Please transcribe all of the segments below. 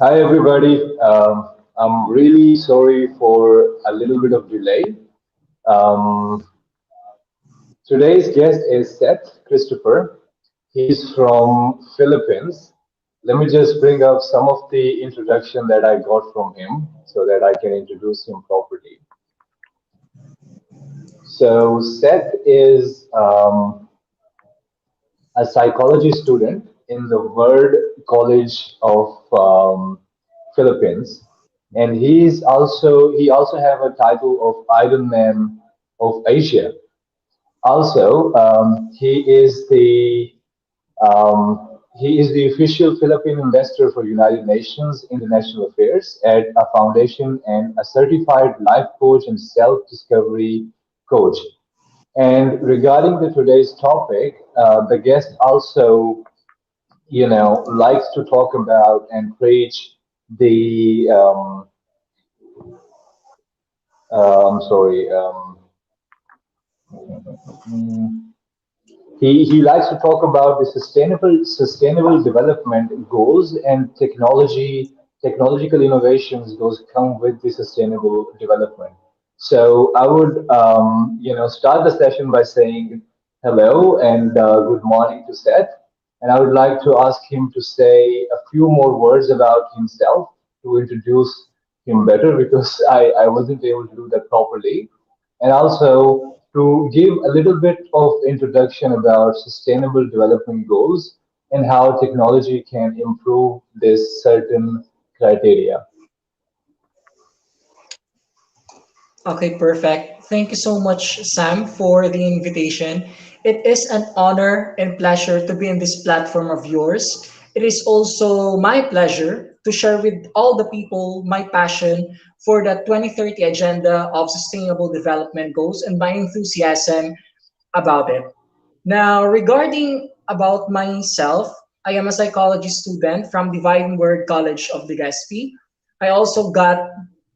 Hi, everybody. I'm really sorry for a little bit of delay. Um, Today's guest is Seth Christopher. He's from Philippines. Let me just bring up some of the introduction that I got from him so that I can introduce him properly. So Seth is a psychology student in the World College of Philippines, and he also have a title of Iron Man of Asia. Also, he is the official Philippine ambassador for United Nations International Affairs at a foundation and a certified life coach and self-discovery coach. And regarding the today's topic, the guest also, likes to talk about and preach the, I'm sorry, mm, he likes to talk about the sustainable development goals and technological innovations those come with the sustainable development. So I would start the session by saying hello and good morning to Seth, and I would like to ask him to say a few more words about himself to introduce him better because I wasn't able to do that properly, and also to give a little bit of introduction about sustainable development goals and how technology can improve this certain criteria. Okay, perfect. Thank you so much, Sam, for the invitation. It is an honor and pleasure to be in this platform of yours. It is also my pleasure to share with all the people my passion for the 2030 agenda of sustainable development goals and my enthusiasm about it. Now, regarding about myself, I am a psychology student from Divine Word College of Legazpi. I also got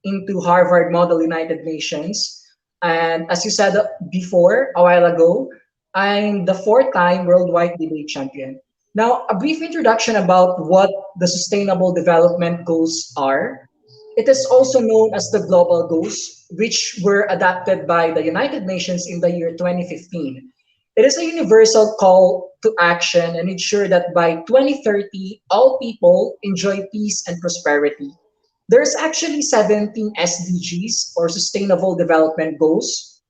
into Harvard Model United Nations. And as you said before, a while ago, I'm the four-time worldwide debate champion. Now, a brief introduction about what the Sustainable Development Goals are. It is also known as the Global Goals, which were adopted by the United Nations in the year 2015. It is a universal call to action and ensure that by 2030, all people enjoy peace and prosperity. There's actually 17 SDGs or Sustainable Development Goals.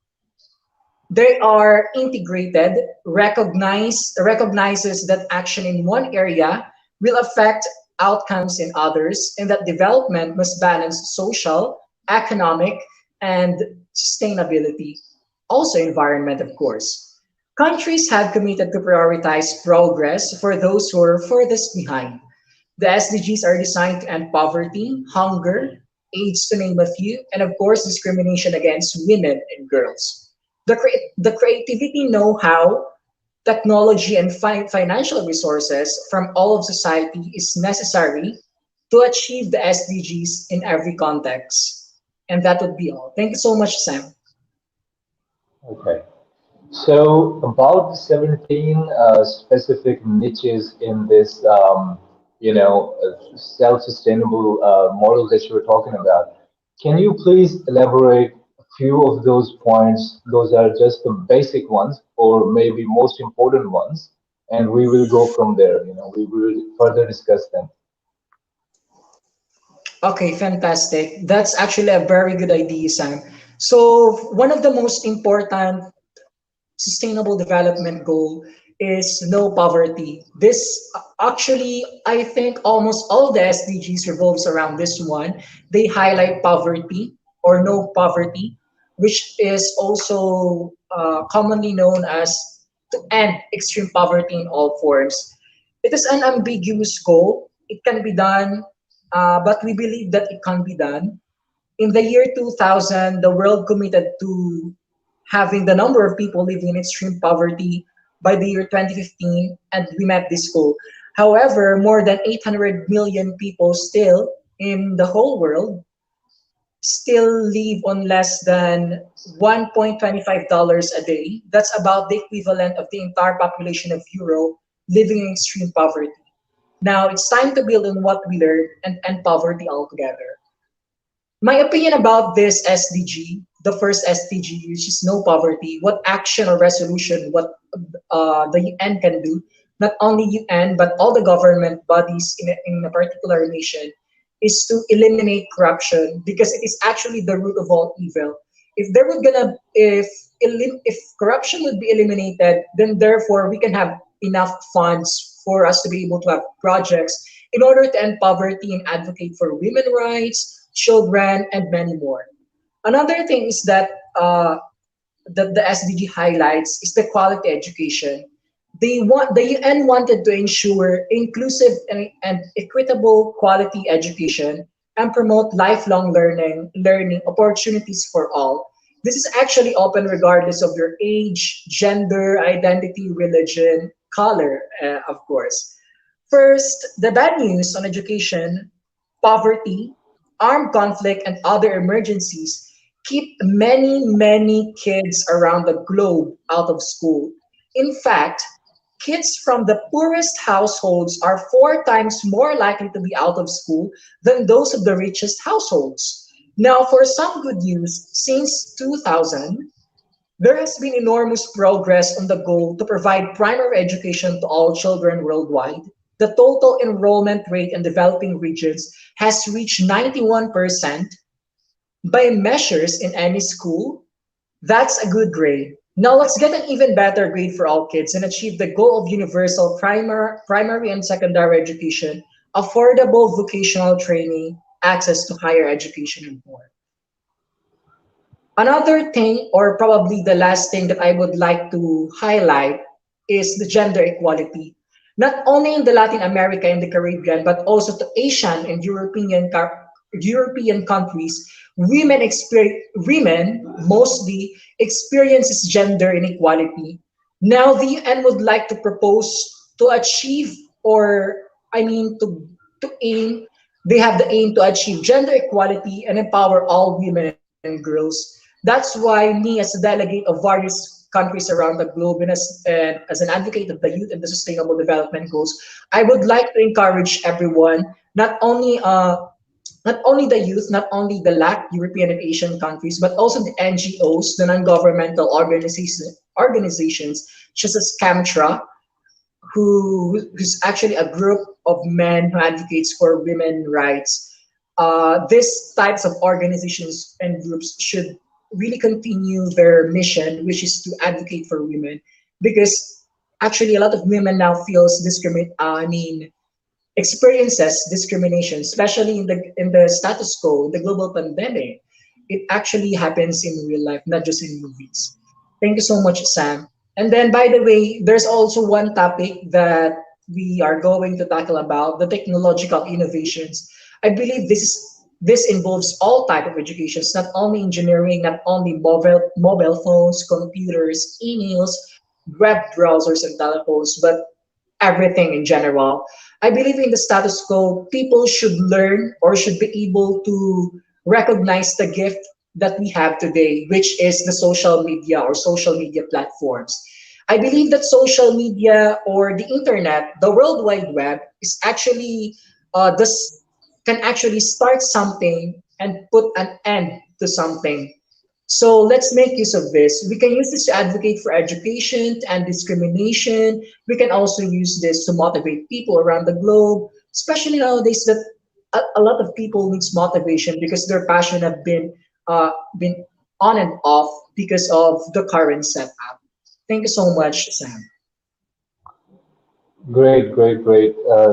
They are integrated, recognizes that action in one area will affect outcomes in others, and that development must balance social, economic, and sustainability. Also environment, of course. Countries have committed to prioritize progress for those who are furthest behind. The SDGs are designed to end poverty, hunger, AIDS to name a few, and of course discrimination against women and girls. The creativity, know-how, technology, and financial resources from all of society is necessary to achieve the SDGs in every context. And that would be all. Thank you so much, Sam. Okay. So about the 17 specific niches in this, self-sustainable model that you were talking about, can you please elaborate a few of those points? Those are just the basic ones, or maybe most important ones, and we will go from there. We will further discuss them. Okay, fantastic. That's actually a very good idea, Sam. So, one of the most important sustainable development goal is no poverty. This actually, I think almost all the SDGs revolves around this one. They highlight poverty or no poverty, which is also commonly known as to end extreme poverty in all forms. It is an ambiguous goal. It can be done, but we believe that it can be done. In the year 2000, the world committed to having the number of people living in extreme poverty by the year 2015, and we met this goal. However, more than 800 million people still in the whole world still live on less than $1.25 a day. That's about the equivalent of the entire population of Europe living in extreme poverty. Now it's time to build on what we learned and end poverty altogether. My opinion about this SDG, the first SDG, which is no poverty, what action or resolution, what the UN can do, not only UN, but all the government bodies in a particular nation, is to eliminate corruption because it is actually the root of all evil. If there would gonna, if corruption would be eliminated, then therefore we can have enough funds for us to be able to have projects in order to end poverty and advocate for women rights, children, and many more. Another thing is that that the SDG highlights is the quality education. The UN wanted to ensure inclusive and equitable quality education and promote lifelong learning opportunities for all. This is actually open regardless of your age, gender, identity, religion, color, of course. First, the bad news on education, poverty, armed conflict, and other emergencies keep many kids around the globe out of school. In fact, kids from the poorest households are four times more likely to be out of school than those of the richest households. Now, for some good news, since 2000, there has been enormous progress on the goal to provide primary education to all children worldwide. The total enrollment rate in developing regions has reached 91% by measures in any school. That's a good grade. Now let's get an even better grade for all kids and achieve the goal of universal primary and secondary education, affordable vocational training, access to higher education, and more. Another thing, or probably the last thing that I would like to highlight, is the gender equality. Not only in the Latin America and the Caribbean, but also to Asian and European countries, women mostly experiences gender inequality. Now the UN would like to propose to achieve, or I mean to aim, they have the aim to achieve gender equality and empower all women and girls. That's why me, as a delegate of various countries around the globe, and as an advocate of the youth and the sustainable development goals, I would like to encourage everyone, not only the youth, not only the LAC, European and Asian countries, but also the NGOs, the non-governmental organizations such as CAMTRA, who's actually a group of men who advocates for women rights. These types of organizations and groups should really continue their mission, which is to advocate for women, because actually a lot of women now feels experiences discrimination, especially in the status quo, the global pandemic. It actually happens in real life, not just in movies. Thank you so much, Sam. And then, by the way, there's also one topic that we are going to tackle about the technological innovations. I believe this involves all type of educations, not only engineering, not only mobile phones, computers, emails, web browsers, and telephones, but everything in general. I believe in the status quo, people should learn or should be able to recognize the gift that we have today, which is the social media or social media platforms. I believe that social media or the internet, the World Wide Web, is actually this can actually start something and put an end to something. So let's make use of this. We can use this to advocate for education and discrimination. We can also use this to motivate people around the globe, especially nowadays that a lot of people needs motivation because their passion have been on and off because of the current setup. Thank you so much, Sam. Great.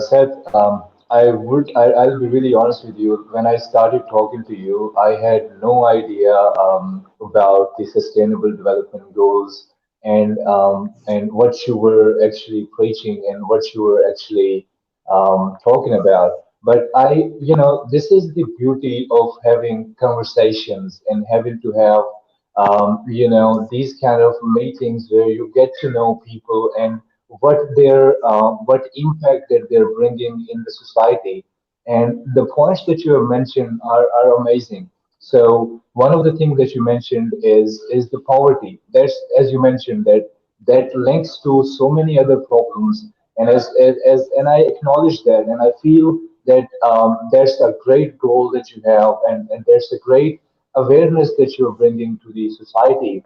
Seth, I'll be really honest with you. When I started talking to you, I had no idea about the Sustainable Development Goals and what you were actually preaching and what you were actually talking about. But this is the beauty of having conversations and having to have, these kind of meetings where you get to know people and what impact that they're bringing in the society. And the points that you have mentioned are amazing. So one of the things that you mentioned is the poverty. There's, as you mentioned, that links to so many other problems. And I acknowledge that, and I feel that there's a great goal that you have, and there's a great awareness that you're bringing to the society,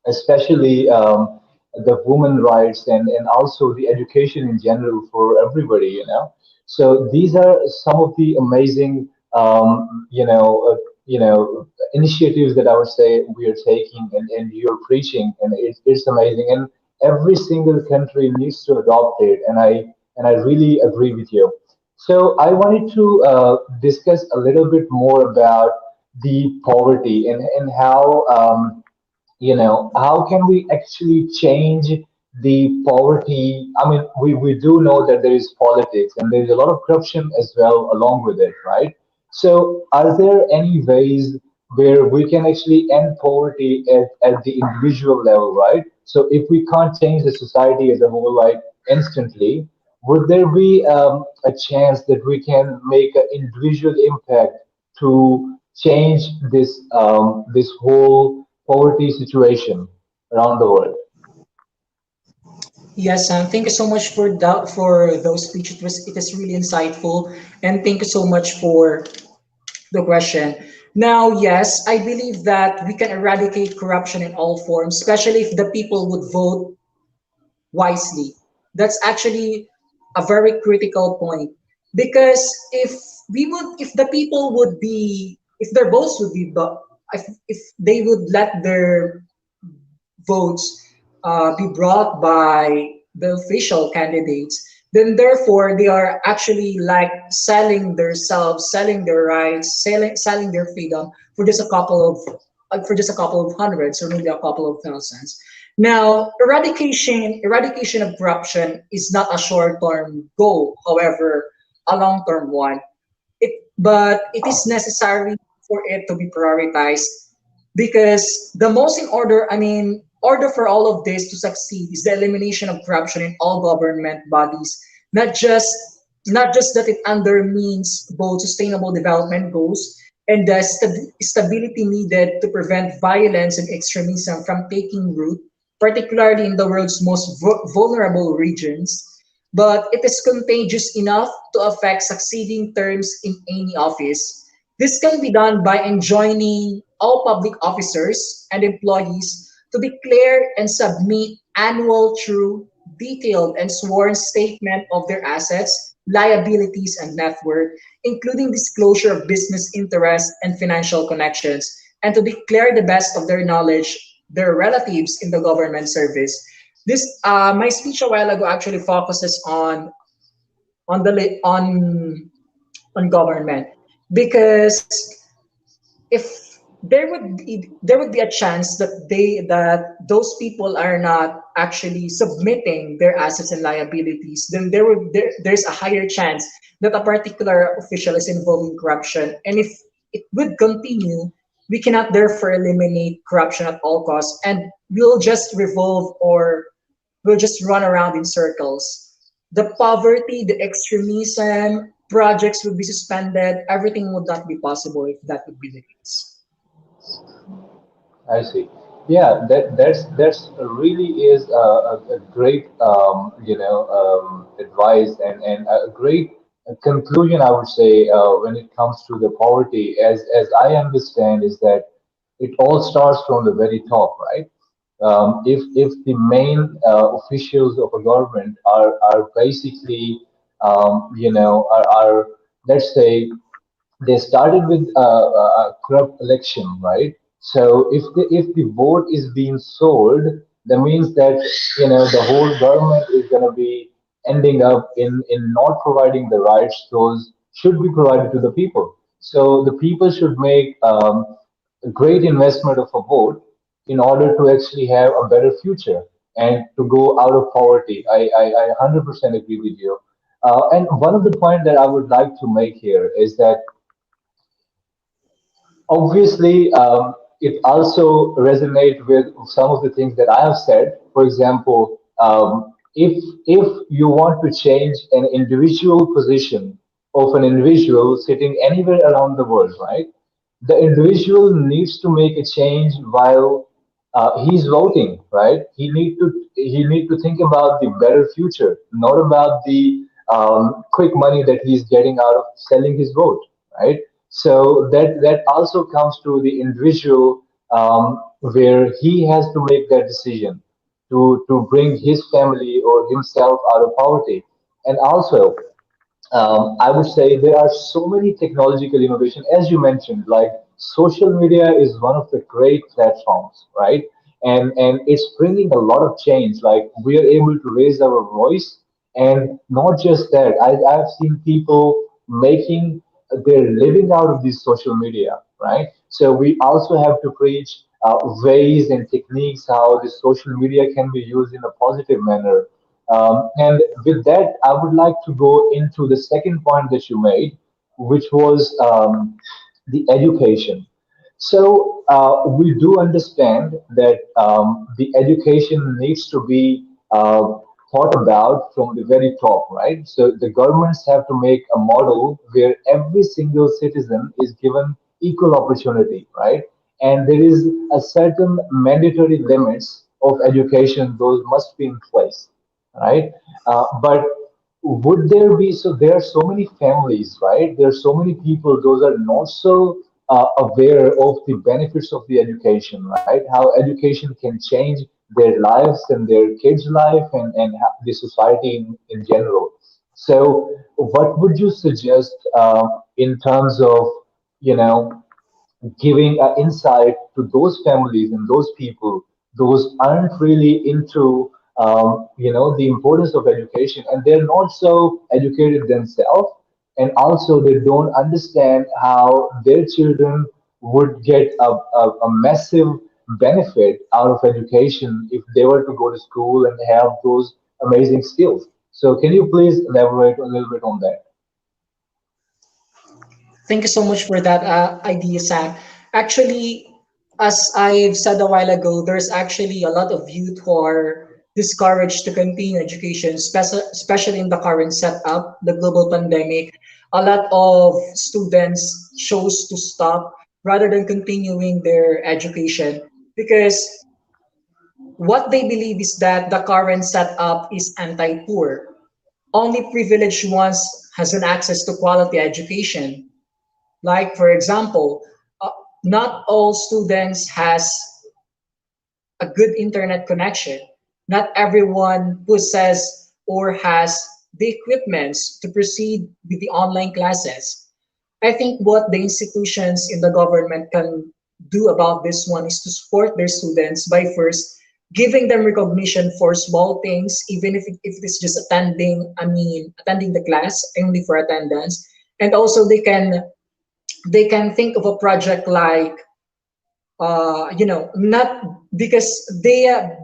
especially the women rights, and also the education in general for everybody, so these are some of the amazing initiatives that I would say we are taking, and you're preaching, and it's amazing, and every single country needs to adopt it, and I really agree with you. So I wanted to discuss a little bit more about the poverty, and how how can we actually change the poverty? I mean, we do know that there is politics and there is a lot of corruption as well along with it, right? So are there any ways where we can actually end poverty at the individual level, right? So if we can't change the society as a whole, like instantly, would there be a chance that we can make an individual impact to change this whole poverty situation around the world? Yes, Sam. Thank you so much for that, for those speeches. It is really insightful, and thank you so much for the question. Now, yes, I believe that we can eradicate corruption in all forms, especially if the people would vote wisely. That's actually a very critical point, because if the people would be, if their votes would be, but if they would let their votes be brought by the official candidates, then therefore they are actually like selling themselves, selling their rights, selling their freedom for just a couple of hundreds or maybe a couple of thousands. Now, eradication of corruption is not a short-term goal, however, a long-term one. But it is necessary for it to be prioritized, because the most in order, I mean, order for all of this to succeed is the elimination of corruption in all government bodies, not just not just that it undermines both sustainable development goals and the stability needed to prevent violence and extremism from taking root, particularly in the world's most vulnerable regions, but it is contagious enough to affect succeeding terms in any office. This can be done by enjoining all public officers and employees to declare and submit annual, true, detailed, and sworn statement of their assets, liabilities, and net worth, including disclosure of business interests and financial connections, and to declare the best of their knowledge their relatives in the government service. This my speech a while ago actually focuses on the on government, because if there would be a chance that those people are not actually submitting their assets and liabilities, then there's a higher chance that a particular official is involved in corruption, and if it would continue, we cannot therefore eliminate corruption at all costs, and we'll just revolve, or we'll just run around in circles. The poverty, the extremism, projects would be suspended, everything would not be possible if that would be the case. I see. Yeah, that's really is a great advice, and a great conclusion, I would say, when it comes to the poverty. As I understand, is that it all starts from the very top, right? If the main officials of a government are basically are, let's say, they started with a corrupt election, right? So if the vote is being sold, that means that the whole government is going to be ending up in not providing the rights those should be provided to the people. So the people should make a great investment of a vote in order to actually have a better future and to go out of poverty. I 100% agree with you. And one of the points that I would like to make here is that obviously, it also resonates with some of the things that I have said. For example, if you want to change an individual position of an individual sitting anywhere around the world, right? The individual needs to make a change while he's voting, right? He need to think about the better future, not about the quick money that he's getting out of selling his vote, right? So that also comes to the individual, where he has to make that decision to bring his family or himself out of poverty. And also, I would say there are so many technological innovation, as you mentioned, like social media is one of the great platforms, right? And it's bringing a lot of change. Like we are able to raise our voice, and not just that. I've seen people making their living out of this social media, right? So we also have to preach ways and techniques how this social media can be used in a positive manner. And with that, I would like to go into the second point that you made, which was the education. So we do understand that the education needs to be thought about from the very top, right? So the governments have to make a model where every single citizen is given equal opportunity, right? And there is a certain mandatory limits of education; those must be in place, right? But would there be, so there are so many families, right? There are so many people, those are not so aware of the benefits of the education, right? How education can change their lives and their kids' life, and the society in general. So, what would you suggest in terms of, you know, giving an insight to those families and those people, those aren't really into, the importance of education, and they're not so educated themselves, and also they don't understand how their children would get a massive benefit out of education if they were to go to school and have those amazing skills. So can you please elaborate a little bit on that? Thank you so much for that idea, Sam. Actually, as I've said a while ago, there's actually a lot of youth who are discouraged to continue education, especially in the current setup, the global pandemic. A lot of students chose to stop rather than continuing their education because what they believe is that the current setup is anti-poor. Only privileged ones has an access to quality education. Like for example, uh, not all students has a good internet connection. Not everyone possesses or has the equipments to proceed with the online classes. I think what the institutions in the government can do about this one is to support their students by first giving them recognition for small things, even if it's just attending the class only for attendance. And also they can think of a project like not because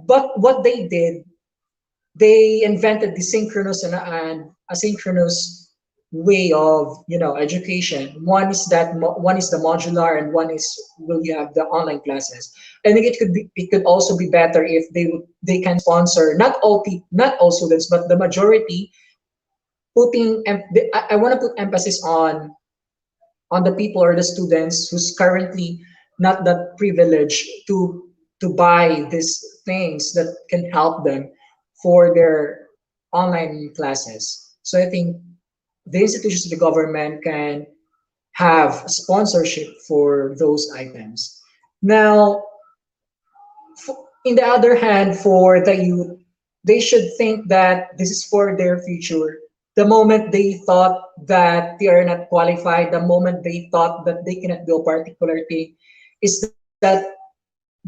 but what they did, they invented the synchronous and asynchronous way of education. One is the modular, and one is will you have the online classes. I think it could also be better if they can sponsor not all students but the majority, I want to put emphasis on the people or the students who's currently not that privileged to buy these things that can help them for their online classes. So I think the institutions of the government can have sponsorship for those items. Now, in the other hand, for the youth, they should think that this is for their future. The moment they thought that they are not qualified, the moment they thought that they cannot do a particular thing, is that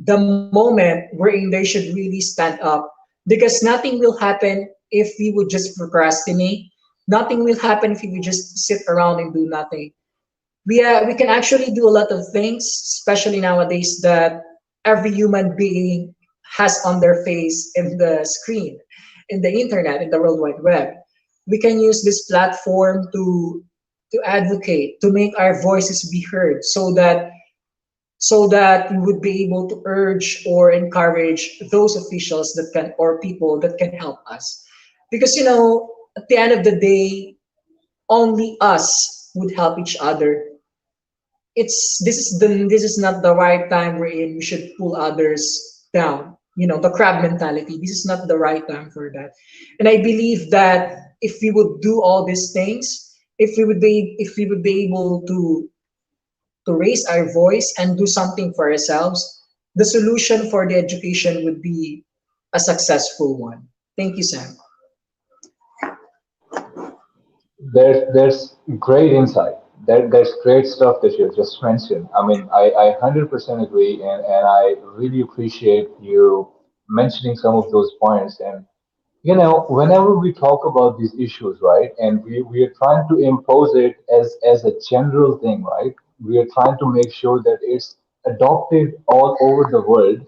the moment wherein they should really stand up. Because nothing will happen if we would just procrastinate. Nothing will happen if we would just sit around and do nothing. We can actually do a lot of things, especially nowadays that every human being has on their face in the screen, in the internet, in the World Wide Web. We can use this platform to advocate, to make our voices be heard, so that we would be able to urge or encourage those officials that can or people that can help us. Because at the end of the day, only us would help each other. This is not the right time wherein we should pull others down. The crab mentality. This is not the right time for that. And I believe that if we would do all these things, if we would be able to raise our voice and do something for ourselves, the solution for the education would be a successful one. Thank you, Sam. There's great insight. There's great stuff that you just mentioned. I mean, I 100% agree, and I really appreciate you mentioning some of those points. And whenever we talk about these issues, right, and we are trying to impose it as a general thing, right? We are trying to make sure that it's adopted all over the world.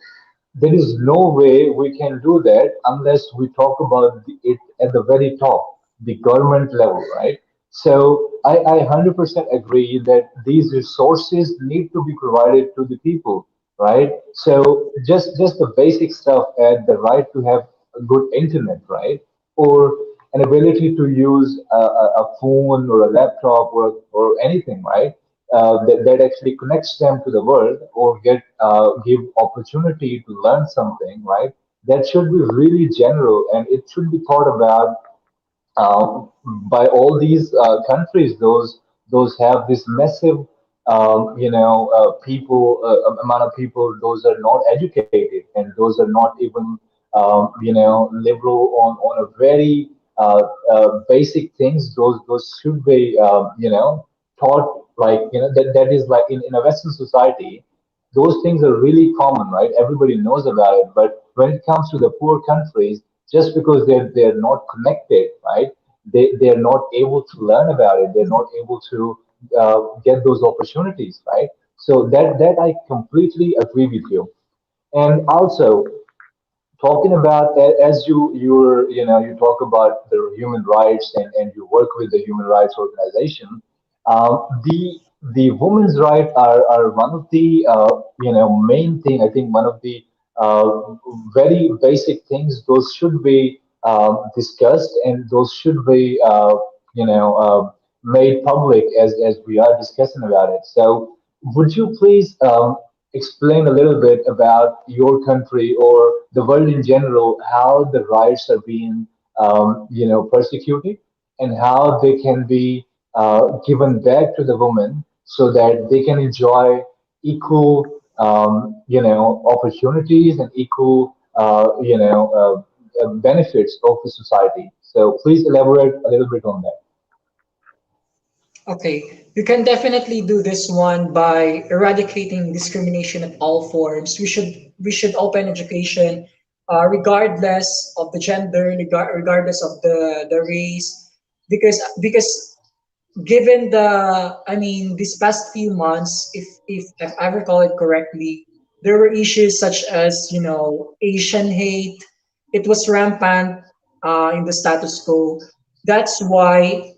There is no way we can do that unless we talk about it at the very top, the government level, right? So I 100% agree that these resources need to be provided to the people, right? So just the basic stuff, and the right to have a good internet, right? Or an ability to use a phone or a laptop or anything, right? That actually connects them to the world, or give opportunity to learn something, right? That should be really general, and it should be thought about um, by all these countries. Those have this massive people, amount of people. Those are not educated, and those are not even liberal on a very basic things. Those should be taught, like that is like in a Western society. Those things are really common, right? Everybody knows about it. But when it comes to the poor countries, just because they're not connected, right? They're not able to learn about it. They're not able to get those opportunities, right? So that I completely agree with you. And also, talking about, as you talk about the human rights, and you work with the human rights organization. The women's rights are one of the main thing. I think one of the very basic things. Those should be discussed, and those should be made public, as we are discussing about it. So would you please explain a little bit about your country or the world in general, how the rights are being, persecuted, and how they can be given back to the women so that they can enjoy equal, opportunities and equal, benefits of the society. So please elaborate a little bit on that. Okay, you can definitely do this one by eradicating discrimination at all forms. We should open education, regardless of the gender, regardless of the race, because given I mean, these past few months, if I recall it correctly, there were issues such as Asian hate. It was rampant in the status quo. That's why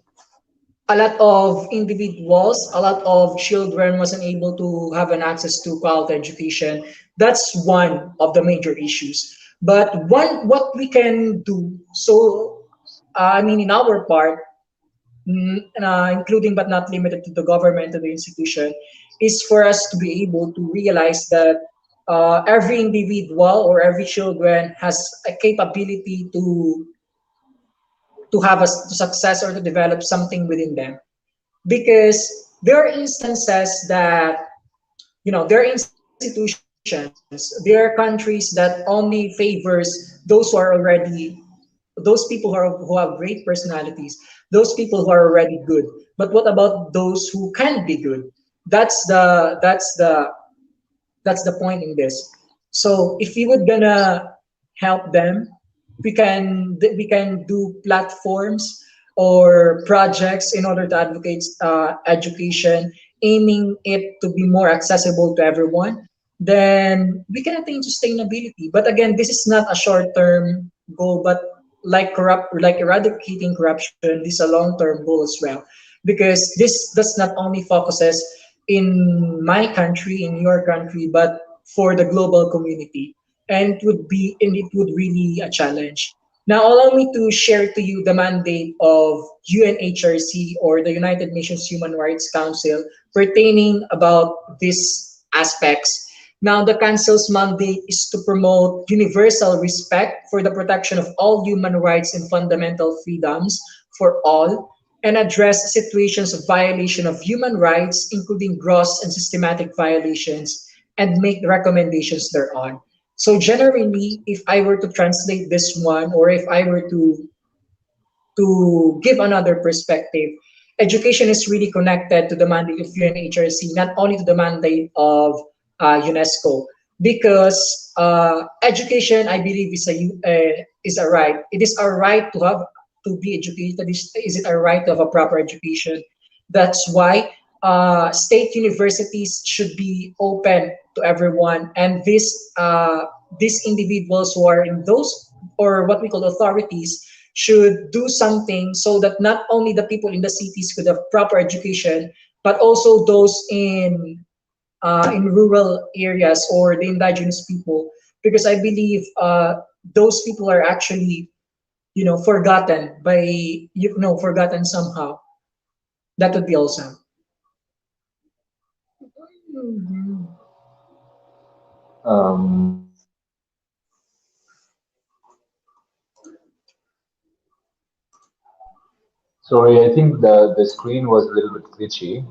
a lot of individuals, a lot of children wasn't able to have an access to quality education. That's one of the major issues. But what we can do, so I mean, in our part, including but not limited to the government and the institution, is for us to be able to realize that every individual or every children has a capability to have to success or to develop something within them, because there are instances that there are institutions, there are countries that only favors those who are already, those people who have great personalities, those people who are already good. But what about those who can be good? That's the point in this. So if we would gonna help them, we can do platforms or projects in order to advocate education, aiming it to be more accessible to everyone. Then we can attain sustainability. But again, this is not a short-term goal, but like eradicating corruption, this is a long-term goal as well, because this does not only focuses in my country, in your country, but for the global community. And it would really a challenge. Now, allow me to share to you the mandate of UNHRC, or the United Nations Human Rights Council, pertaining about these aspects. Now, the Council's mandate is to promote universal respect for the protection of all human rights and fundamental freedoms for all, and address situations of violation of human rights, including gross and systematic violations, and make recommendations thereon. So, generally, if I were to translate this one, or if I were to give another perspective, education is really connected to the mandate of UNHRC, not only to the mandate of UNESCO, because education, I believe, is a right. It is our right to be educated. Is it our right to have a proper education? That's why state universities should be open to everyone, and these individuals who are in those, or what we call authorities, should do something so that not only the people in the cities could have proper education, but also those in rural areas or the indigenous people, because I believe those people are actually, forgotten by, forgotten somehow. That would be awesome. Um, Sorry, I think the screen was a little bit glitchy.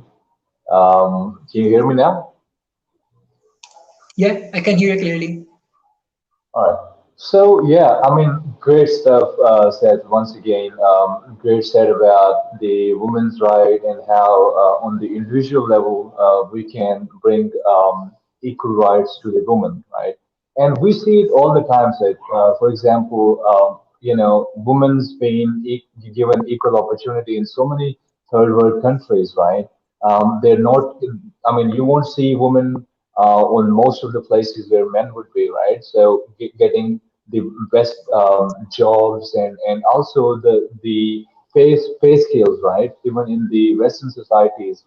Can you hear me now? Yeah, I can hear you clearly. All right. So yeah, I mean, great stuff, Seth. Once again, great said about the women's right and how, on the individual level, we can bring equal rights to the woman, right? And we see it all the time, Seth. For example, women's being given equal opportunity in so many third world countries, right? They're not. I mean, you won't see women on most of the places where men would be, right? So getting the best jobs and also the pay scales, right? Even in the Western societies,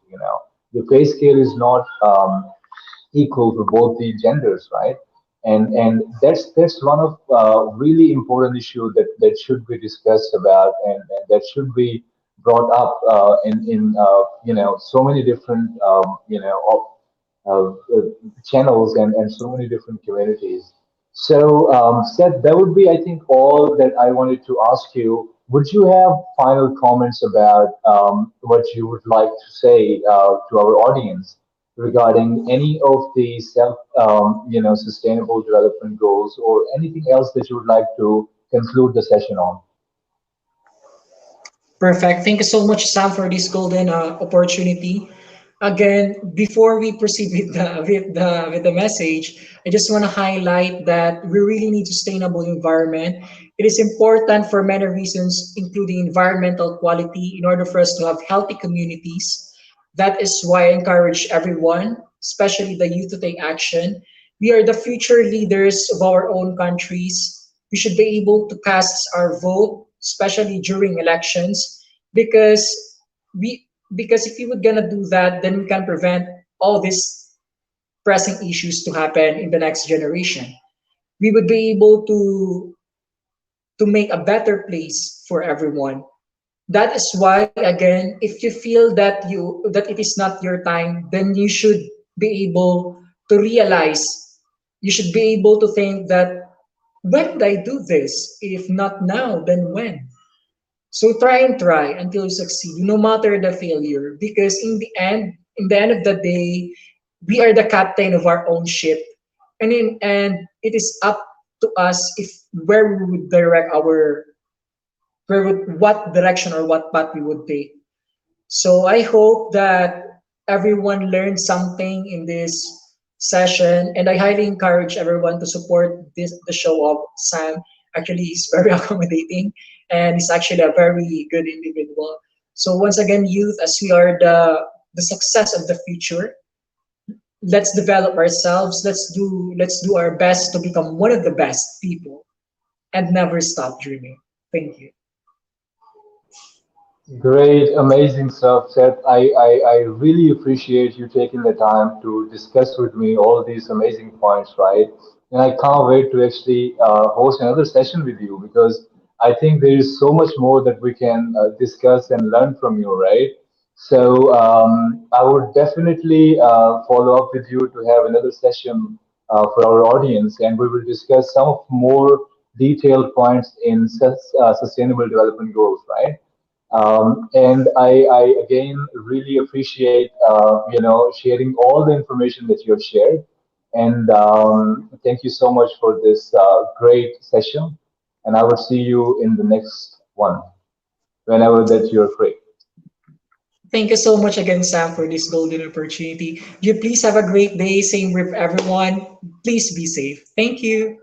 the pay scale is not equal for both the genders, right? And that's one of really important issue that should be discussed about and that should be brought up in so many different channels and so many different communities. So, Seth, that would be, I think, all that I wanted to ask you. Would you have final comments about what you would like to say to our audience regarding any of the sustainable development goals or anything else that you would like to conclude the session on? Perfect. Thank you so much, Sam, for this golden opportunity. Again, before we proceed with the message, I just want to highlight that we really need sustainable environment. It is important for many reasons, including environmental quality, in order for us to have healthy communities. That is why I encourage everyone, especially the youth, to take action. We are the future leaders of our own countries. We should be able to cast our vote, especially during elections, because because if we were gonna do that, then we can prevent all these pressing issues to happen in the next generation. We would be able to make a better place for everyone. That is why, again, if you feel that it is not your time, then you should be able to realize, you should be able to think that, when would I do this? If not now, then when? So try until you succeed, no matter the failure, because in the end of the day, we are the captain of our own ship, and it is up to us if where we would direct our where would what direction or what path we would take. So I hope that everyone learned something in this session, and I highly encourage everyone to support the show of Sam. Actually, he's very accommodating, and he's actually a very good individual. So once again, youth, as we are the success of the future, let's develop ourselves. Let's do our best to become one of the best people, and never stop dreaming. Thank you. Great, amazing stuff, Seth. I really appreciate you taking the time to discuss with me all these amazing points, right? And I can't wait to actually host another session with you because I think there is so much more that we can discuss and learn from you, right? So I would definitely follow up with you to have another session for our audience, and we will discuss some of more detailed points in sustainable development goals, right? And I again really appreciate sharing all the information that you have shared, and thank you so much for this great session. And I will see you in the next one whenever that you're free. Thank you so much again, Sam, for this golden opportunity. You please have a great day. Same with everyone. Please be safe. Thank you.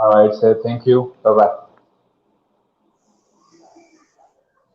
All right, so thank you. Bye bye.